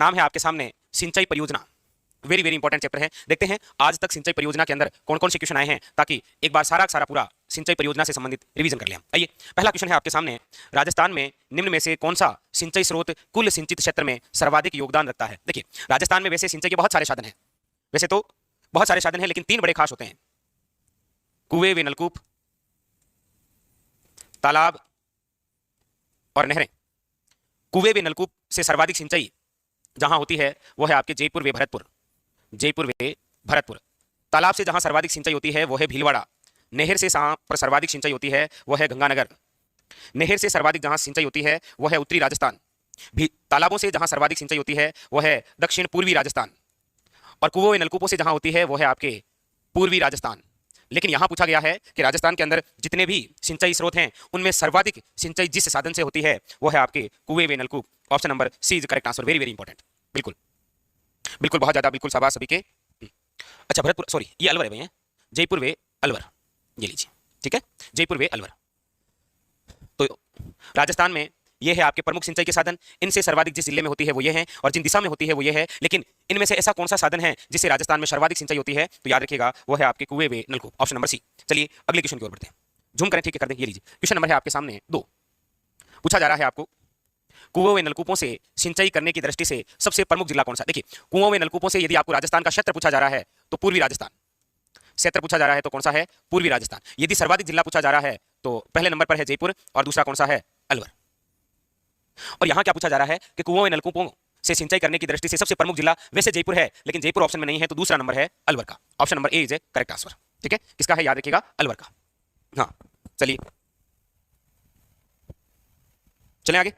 नाम है आपके सामने सिंचाई परियोजना। वेरी वेरी इंपॉर्टेंट चैप्टर है। देखते हैं आज तक सिंचाई परियोजना के अंदर कौन कौन से क्वेश्चन आए हैं, ताकि एक बार सारा का सारा पूरा सिंचाई परियोजना से संबंधित रिवीजन कर लें हम। आइए, पहला क्वेश्चन है आपके सामने, राजस्थान में निम्न में से कौन सा सिंचाई स्रोत कुल सिंचित क्षेत्र में सर्वाधिक योगदान रखता है। देखिए, राजस्थान में वैसे सिंचाई के बहुत सारे साधन हैं, वैसे तो बहुत सारे साधन हैं, लेकिन तीन बड़े खास होते हैं, कुएं व नलकूप, तालाब और नहरें। कुएं व नलकूप से सर्वाधिक सिंचाई जहां होती है वो है आपके जयपुर व भरतपुर, जयपुर व भरतपुर। तालाब से जहां सर्वाधिक सिंचाई होती है वो है भीलवाड़ा। नहर से जहां पर सर्वाधिक सिंचाई होती है वो है गंगानगर। नहर से सर्वाधिक जहां सिंचाई होती है वो है उत्तरी राजस्थान। तालाबों से जहां सर्वाधिक सिंचाई होती है वो है दक्षिण पूर्वी राजस्थान। और कुओं व नलकूपों से जहां होती है वो है आपके पूर्वी राजस्थान। लेकिन यहां पूछा गया है कि राजस्थान के अंदर जितने भी सिंचाई स्रोत हैं उनमें सर्वाधिक सिंचाई जिस साधन से होती है वो है आपके कुएं व नलकूप। Option number C is correct answer. Very very important. बिल्कुल बिल्कुल, बहुत ज्यादा, बिल्कुल शाबाश सभी के। अच्छा, भरतपुर, सॉरी ये अलवर है भैया, जयपुर वे अलवर, ये लीजिए, ठीक है, जयपुर वे अलवर। तो राजस्थान में ये है आपके प्रमुख सिंचाई के साधन। इनसे सर्वाधिक जिस जिले में होती है वो ये है, और जिन दिशा में होती है वो ये है। लेकिन इनमें से ऐसा कौन सा साधन है जिससे राजस्थान में सर्वाधिक सिंचाई होती है, तो याद रखिएगा वो है आपके कुएं वे नलकूप। Option number C. चलिए अगले क्वेश्चन की ओर बढ़ते हैं, झूम करें, ठीक है, कर दें। ये लीजिए, क्वेश्चन नंबर है आपके सामने 2। पूछा जा रहा है आपको, कुओं व नलकूपों से सिंचाई करने की दृष्टि से सबसे प्रमुख जिला कौन सा। देखिए, कुओं व नलकूपों से यदि आपको राजस्थान का क्षेत्र पूछा जा रहा है तो पूर्वी राजस्थान। क्षेत्र पूछा जा रहा है तो कौन सा है, पूर्वी राजस्थान। यदि सर्वाधिक जिला पूछा जा रहा है तो पहले नंबर पर है जयपुर और दूसरा कौन सा है, अलवर। और यहां क्या पूछा जा रहा है कि कुओं व नलकूपों से सिंचाई करने की दृष्टि से सबसे प्रमुख जिला, वैसे जयपुर है लेकिन जयपुर ऑप्शन में नहीं है, तो दूसरा नंबर है अलवर का। Option number A is A correct answer. ठीक है, किसका है, याद रखिएगा, अलवर का। हाँ, चलिए चलें आगे।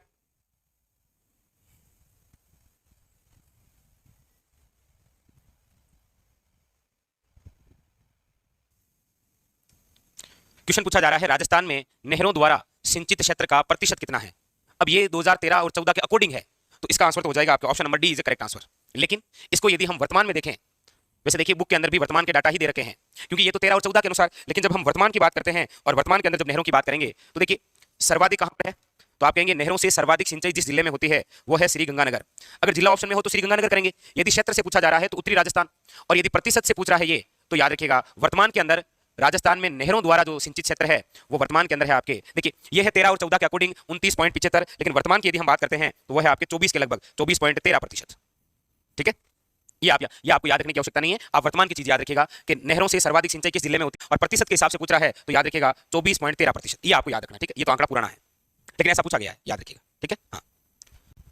क्वेश्चन पूछा जा रहा है, राजस्थान में नहरों द्वारा सिंचित क्षेत्र का प्रतिशत कितना है। अब ये 2013 और 14 के अकॉर्डिंग है, तो इसका आंसर तो हो जाएगा आपका option number D is correct answer. लेकिन इसको यदि हम वर्तमान में देखें, वैसे देखिए बुक के अंदर भी वर्तमान के डाटा ही दे रखे हैं, क्योंकि ये तो 13 और 14 के अनुसार, लेकिन जब हम वर्तमान की बात करते हैं और वर्तमान के अंदर जब नहरों की बात करेंगे तो देखिए सर्वाधिक कहां पर है, तो आप कहेंगे नहरों से सर्वाधिक सिंचाई जिस जिले में होती है वो है श्री गंगानगर। अगर जिला ऑप्शन में हो तो श्री गंगानगर करेंगे। यदि क्षेत्र से पूछा जा रहा है तो उत्तरी राजस्थान, और यदि प्रतिशत से पूछ रहा है ये, तो याद रखिएगा वर्तमान के अंदर राजस्थान में नहरों द्वारा जो सिंचित क्षेत्र है वो वर्तमान के अंदर है आपके, देखिए ये है 13 और 14 के अकॉर्डिंग 29.75, लेकिन वर्तमान की यदि हम बात करते हैं तो वह है आपके 24 के लगभग 24.13%। ठीक है, ये आपको याद रखने की आवश्यकता नहीं है, आप वर्तमान की चीज याद रखिएगा कि नहरों से सर्वाधिक सिंचाई किस जिले में होती है, और प्रतिशत के हिसाब से पूछ रहा है तो याद रखिएगा 24.13%, ये आपको याद रखना। ठीक है, ये तो आंकड़ा पुराना है लेकिन ऐसा पूछा गया है, याद रखिएगा। ठीक है, हाँ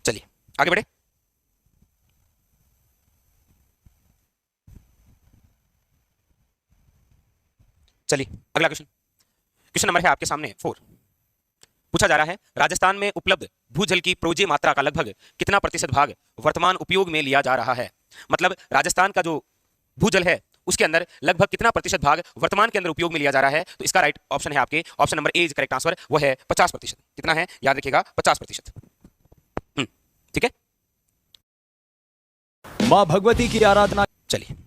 चलिए आगे बढ़े। चलिए अगला क्वेश्चन, क्वेश्चन नंबर है आपके सामने 4। पूछा जा रहा है, राजस्थान में उपलब्ध भूजल की प्रोजे मात्रा का लगभग कितना प्रतिशत भाग वर्तमान उपयोग में लिया जा रहा है। मतलब राजस्थान का जो भूजल है उसके अंदर लगभग कितना प्रतिशत भाग वर्तमान के अंदर उपयोग में लिया जा रहा है, तो इसका राइट ऑप्शन है आपके option number A is correct answer, वो है 50%। कितना है, याद रखिएगा 50%। ठीक है, मां भगवती की आराधना। चलिए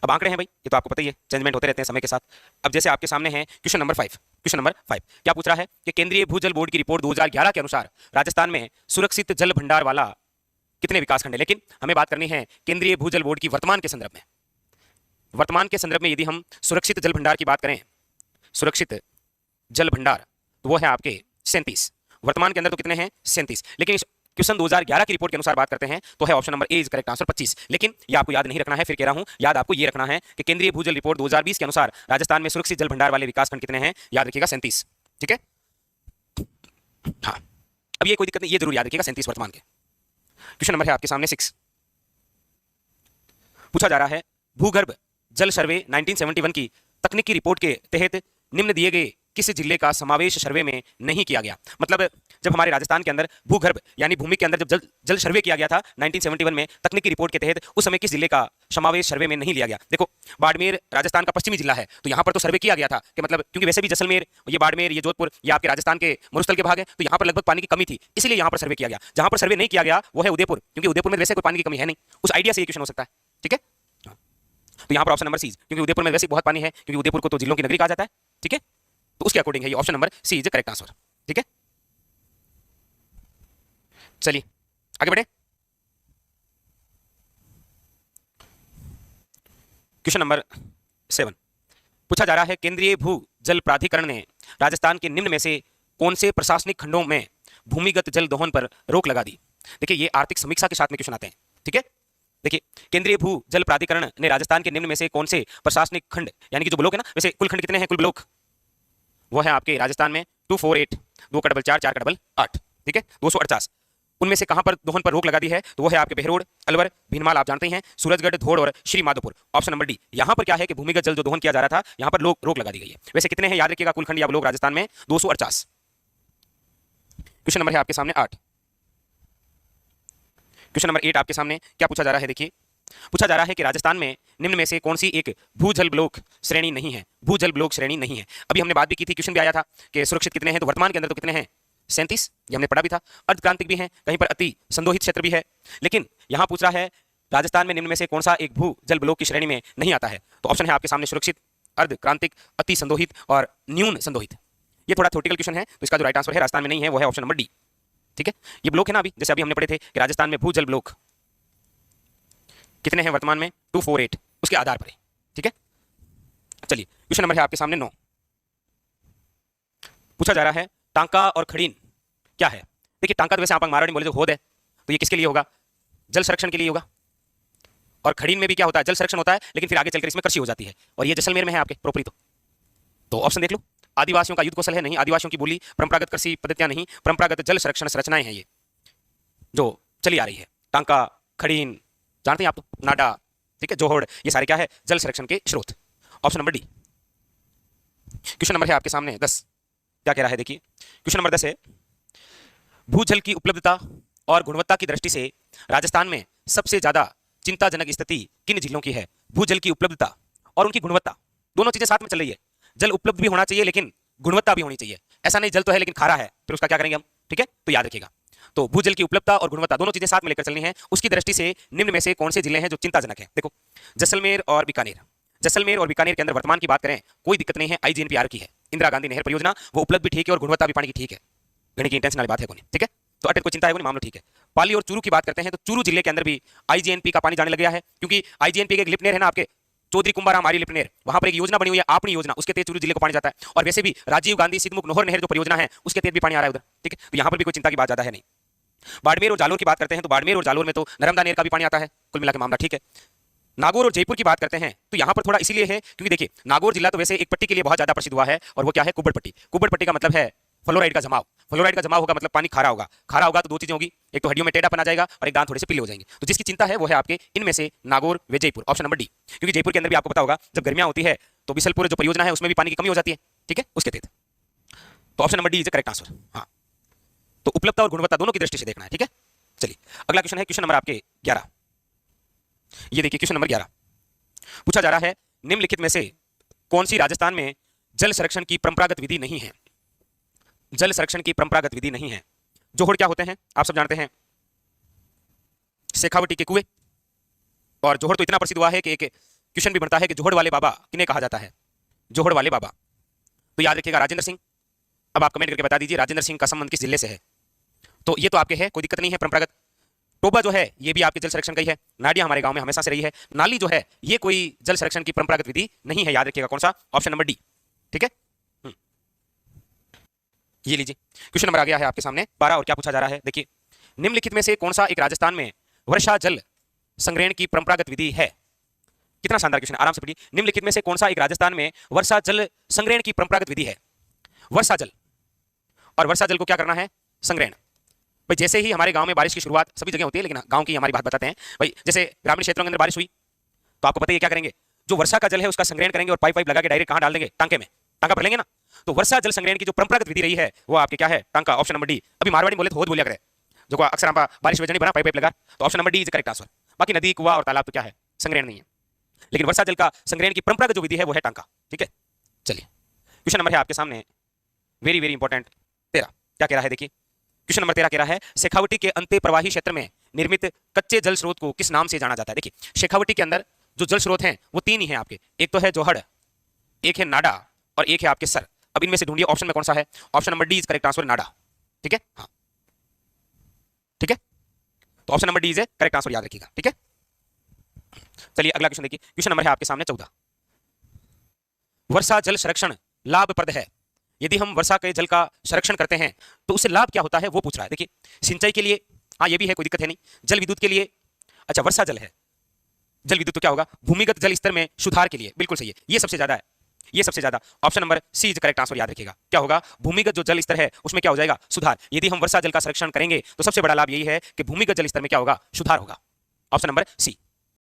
अब आंकड़े हैं भाई, ये तो आपको पता ही है, चेंजमेंट होते रहते हैं समय के साथ। अब जैसे आपके सामने है क्वेश्चन नंबर 5। क्वेश्चन नंबर 5 क्या पूछ रहा है कि केंद्रीय भूजल बोर्ड की रिपोर्ट 2011 के अनुसार राजस्थान में सुरक्षित जल भंडार वाला कितने विकास खंड है। लेकिन हमें बात करनी है केंद्रीय भूजल बोर्ड की वर्तमान के संदर्भ में। वर्तमान के संदर्भ में यदि हम सुरक्षित जल भंडार की बात करें, सुरक्षित जल भंडार, तो वो है आपके 37। वर्तमान के अंदर तो कितने हैं, 37। लेकिन क्वेश्चन 2011 की रिपोर्ट के अनुसार बात करते हैं तो है option number A is correct answer 25। लेकिन ये आपको याद नहीं रखना है, फिर कह रहा हूं, याद आपको ये रखना है कि केंद्रीय भूजल रिपोर्ट 2020 के अनुसार राजस्थान में सुरक्षित जल भंडार वाले विकासखंड कितने हैं, याद रखिएगा 37। ठीक है, हाँ अब ये कोई दिक्कत नहीं, ये जरूर याद रखिएगा 37 वर्तमान के। क्वेश्चन नंबर है आपके सामने 6। पूछा जा रहा है, भूगर्भ जल सर्वे 1971 की तकनीकी रिपोर्ट के तहत निम्न दिए गए किस जिले का समावेश सर्वे में नहीं किया गया। मतलब जब हमारे राजस्थान के अंदर भूगर्भ यानी भूमि के अंदर जब जल सर्वे किया गया था 1971 में तकनीकी रिपोर्ट के तहत, उस समय किस जिले का समावेश सर्वे में नहीं लिया गया। देखो बाड़मेर राजस्थान का पश्चिमी जिला है, तो यहाँ पर तो सर्वे किया गया था कि मतलब क्योंकि वैसे भी जैसलमेर, ये बाड़मेर, ये जोधपुर, ये आपके राजस्थान के मरुस्थल के भाग है, तो यहाँ पर लगभग पानी की कमी थी, इसलिए यहाँ पर सर्वे किया गया। जहाँ पर सर्वे नहीं किया गया वो है उदयपुर, क्योंकि उदयपुर में वैसे कोई पानी की कमी है नहीं। उस आइडिया से ये क्वेश्चन हो सकता है। ठीक है, तो यहाँ पर ऑप्शन नंबर सी, क्योंकि उदयपुर में वैसे बहुत पानी है, क्योंकि उदयपुर को तो जिलों की नगरी कहा जाता है। ठीक है, तो उसके अकॉर्डिंग है ये option number C is correct answer. ठीक है, चलिए आगे बढ़े। क्वेश्चन नंबर 7 पूछा जा रहा है, केंद्रीय भू जल प्राधिकरण ने राजस्थान के निम्न में से कौन से प्रशासनिक खंडों में भूमिगत जल दोहन पर रोक लगा दी। देखिए ये आर्थिक समीक्षा के साथ में क्वेश्चन आते हैं, ठीक है। देखिए केंद्रीय भू जल प्राधिकरण ने राजस्थान के निम्न में से कौन से प्रशासनिक खंड, यानी कि जो ब्लॉक है ना, वैसे कुल खंड कितने हैं, कुल ब्लॉक वो है आपके राजस्थान में 248, 2 4 4 8, ठीक है, 248। उनमें से कहां पर दोहन पर रोक लगा दी है, तो वो है आपके बहरोड, अलवर, भीनमाल आप जानते हैं, सूरजगढ़, धोड़ और Shri Madhopur. Option number D. यहां पर क्या है कि भूमिगत जल जो दोहन किया जा रहा था, यहां पर रोक लगा दी गई है। वैसे कितने हैं याद रखिएगा, कुल खंड या ब्लॉक राजस्थान में 248। क्वेश्चन नंबर है आपके सामने 8। क्वेश्चन नंबर 8 आपके सामने क्या पूछा जा रहा है, देखिए पूछा जा रहा है कि राजस्थान में निम्न में से कौन सी एक भूजल ब्लॉक श्रेणी नहीं है, भूजल ब्लॉक श्रेणी नहीं है। अभी हमने बात भी की थी, क्वेश्चन भी आया था कि सुरक्षित कितने हैं, तो वर्तमान के अंदर तो कितने हैं 37, ये हमने पढ़ा भी था। अर्धक्रांतिक भी हैं, कहीं पर अति संदोहित क्षेत्र भी है, लेकिन यहां पूछ रहा है राजस्थान में निम्न में से कौन सा एक भू जल ब्लॉक की श्रेणी में नहीं आता है। तो ऑप्शन है आपके सामने सुरक्षित, अर्धक्रांतिक, अति संदोहित और न्यून संदोहित। ये थोड़ा थ्योरेटिकल क्वेश्चन है, तो इसका जो राइट आंसर है राजस्थान में नहीं है, वो है ऑप्शन नंबर डी, ठीक है। ये ब्लॉक है ना, अभी जैसे अभी हमने पढ़े थे कि राजस्थान में भूजल ब्लॉक कितने हैं वर्तमान में 248, उसके आधार पर, ठीक है। चलिए क्वेश्चन नंबर है आपके सामने 9। पूछा जा रहा है टांका और खड़ीन क्या है। देखिए टांका तो वैसे आप मारवाड़ी बोले जो होद है, तो ये किसके लिए होगा, जल संरक्षण के लिए होगा। और खड़ीन में भी क्या होता है, जल संरक्षण होता है, लेकिन फिर आगे चलकर इसमें कृषि हो जाती है, और ये जैसलमेर में है आपके प्रॉपर्टी। तो ऑप्शन देख लो, आदिवासियों का युद्ध कौशल है नहीं, आदिवासियों की बोली, परंपरागत कृषि पद्धतियां नहीं, परंपरागत जल संरक्षण संरचनाएं हैं ये जो चली आ रही है। टांका, खड़ीन जानते हैं आप, तो नाडा, ठीक है, जोहड़, ये सारे क्या है, जल संरक्षण के स्रोत। Option number D. Question number है आपके सामने 10, क्या कह रहा है, देखिए क्वेश्चन नंबर 10 है, भूजल की उपलब्धता और गुणवत्ता की दृष्टि से राजस्थान में सबसे ज्यादा चिंताजनक स्थिति किन जिलों की है। भूजल की उपलब्धता और उनकी गुणवत्ता, दोनों चीजें साथ में चल रही है। जल उपलब्ध भी होना चाहिए, लेकिन गुणवत्ता भी होनी चाहिए। ऐसा नहीं जल तो है लेकिन खारा है, फिर उसका क्या करेंगे हम, ठीक है, तो याद रखिएगा। तो भूजल की उपलब्धता और गुणवत्ता दोनों चीजें साथ में लेकर चलनी है। उसकी दृष्टि से निम्न में से कौन से जिले हैं जो चिंताजनक हैं। देखो जैसलमेर और बीकानेर, जैसलमेर और बीकानेर के अंदर वर्तमान की बात करें कोई दिक्कत नहीं है, आईजीएनपीआर की है, इंदिरा गांधी नहर परियोजना, वो उपलब्ध भी ठीक है और गुणवत्ता भी पानी की ठीक है, गणित की इंटेंशन वाली बात है कोई, ठीक है, तो अटक कोई चिंता है कोई, मामला ठीक है। पाली और चूरू की बात करते हैं तो चूरू जिले के अंदर भी आईजीएनपी का पानी जाने लग गया है, क्योंकि आईजीएनपी के एक लिफ्ट नहर है ना आपके चौधरी कुंभाराम आरी लिफ्ट नहर, वहां पर एक योजना बनी हुई है, आपनी योजना, उसके तहत चूरू जिले को पानी जाता है। और वैसे भी राजीव गांधी सिद्धमुख नोहर नहर जो परियोजना है उसके तहत भी पानी आ रहा है उधर, ठीक है, तो यहाँ पर भी कोई चिंता की बात ज्यादा है नहीं। बाड़मेर और जालोर की बात करते हैं तो बाड़मेर और जालोर में तो नर्मदा नहर का भी पानी आता है, कुल मिला के मामला ठीक है। नागौर और जयपुर की बात करते हैं तो यहाँ पर थोड़ा इसीलिए है क्योंकि देखिए नागौर जिला तो वैसे एक पट्टी के लिए बहुत ज्यादा प्रसिद्ध हुआ है, और वो क्या है, कुब्बड़ पट्टी। कुब्बड़ पट्टी का मतलब है फ्लोराइड का जमाव, फ्लोराइड का जमाव होगा मतलब पानी खारा होगा, खारा होगा तो दो चीजें होगी, एक तो हड्डियों में टेढ़ापन आ जाएगा और एक दांत थोड़े से पीले हो जाएंगे। तो जिसकी चिंता है वो है आपके इनमें से नागौर व जयपुर, ऑप्शन नंबर डी। क्योंकि जयपुर के अंदर भी आपको पता होगा जब गर्मियां होती है तो बिसलपुर जो परियोजना है उसमें भी पानी की कमी हो जाती है, ठीक है, उसके तहत। तो option number D is correct answer. हाँ, तो उपलब्धता और गुणवत्ता दोनों की दृष्टि से देखना है, ठीक है। चलिए अगला क्वेश्चन है क्वेश्चन नंबर आपके 11। ये देखिए क्वेश्चन नंबर 11 पूछा जा रहा है निम्नलिखित में से कौन सी राजस्थान में जल संरक्षण की परंपरागत विधि नहीं है। जल संरक्षण की परंपरागत विधि नहीं है। जोहड़ क्या होते हैं आप सब जानते हैं, शेखावटी के कुएं, और जोहड़ तो इतना प्रसिद्ध हुआ है कि एक क्वेश्चन भी बनता है कि जोहड़ वाले बाबा किन्हें कहा जाता है, जोहड़ वाले बाबा, तो याद रखिएगा राजेंद्र सिंह। अब आप कमेंट करके बता दीजिए राजेंद्र सिंह का संबंध किस जिले से है। तो ये तो आपके है, कोई दिक्कत नहीं है, परंपरागत। टोबा जो है ये भी आपके जल संरक्षण का ही है। नाडिया हमारे गांव में हमेशा से रही है। नाली जो है ये कोई जल संरक्षण की परंपरागत विधि नहीं है, याद रखिएगा कौन सा, ऑप्शन नंबर डी, ठीक है। ये लीजिए क्वेश्चन नंबर आ गया है आपके सामने 12, और क्या पूछा जा रहा है, देखिए निम्नलिखित में से कौन सा एक राजस्थान में वर्षा जल संग्रहण की परंपरागत विधि है। कितना शानदार क्वेश्चन, आराम से पढ़िए। निम्नलिखित में से कौन सा एक राजस्थान में वर्षा जल संग्रहण की परंपरागत विधि है। वर्षा जल, और वर्षा जल को क्या करना है, संग्रहण। भाई जैसे ही हमारे गांव में बारिश की शुरुआत सभी जगह होती है, लेकिन गांव की हमारी बात बताते हैं। भाई जैसे ग्रामीण क्षेत्रों के अंदर बारिश हुई तो आपको पता है क्या करेंगे, जो वर्षा का जल है उसका संग्रहण करेंगे और पाइप लगा के डायरेक्ट कहां डाल देंगे, टांके में, टांका भर लेंगे ना। तो वर्षा जल संग्रहण की जो परंपरागत विधि रही है वो आपके क्या है, टांका, ऑप्शन नंबर डी। अभी मारवाड़ी बोले तो होद बोलिया करे, जो अक्सर हम बारिश वजह नहीं बना पाइप लगा, तो option number D is correct answer. बाकी नदी, कुआं और तालाब तो क्या है, संग्रहण नहीं है, लेकिन वर्षा जल का संग्रहण की परंपरागत जो विधि है वो है टांका, ठीक है। चलिए क्वेश्चन नंबर है आपके सामने वेरी वेरी इंपॉर्टेंट 13, क्या कह रहा है, देखिए क्वेश्चन नंबर 13 कह रहा है शेखावटी के अंत्य प्रवाही क्षेत्र में निर्मित कच्चे जल स्रोत को किस नाम से जाना जाता है। देखिए शेखावटी के अंदर जो जल स्रोत हैं वो 3 ही हैं आपके, एक तो है जोहड़, एक है नाडा और एक है आपके सर। अब इनमें से ढूंढिए ऑप्शन में कौन सा है, option number D is correct answer, NADA, ठीक है। हाँ ठीक है, तो option number D is correct answer, याद रखिएगा, ठीक है। चलिए अगला क्वेश्चन देखिए, क्वेश्चन नंबर है आपके सामने 14। वर्षा जल संरक्षण लाभप्रद है। यदि हम वर्षा के जल का संरक्षण करते हैं तो उससे लाभ क्या होता है वो पूछ रहा है। देखिए सिंचाई के लिए हाँ ये भी है, कोई दिक्कत है नहीं। जल विद्युत के लिए, अच्छा वर्षा जल है, जल विद्युत तो क्या होगा, भूमिगत जल स्तर में सुधार के लिए, बिल्कुल सही है, ये सबसे ज्यादा है, ये सबसे ज्यादा option number C is correct answer. याद रखिएगा क्या होगा, भूमिगत जो जल स्तर है उसमें क्या हो जाएगा, सुधार। यदि हम वर्षा जल का संरक्षण करेंगे तो सबसे बड़ा लाभ यही है कि भूमिगत जल स्तर में क्या होगा, सुधार होगा। ऑप्शन नंबर सी।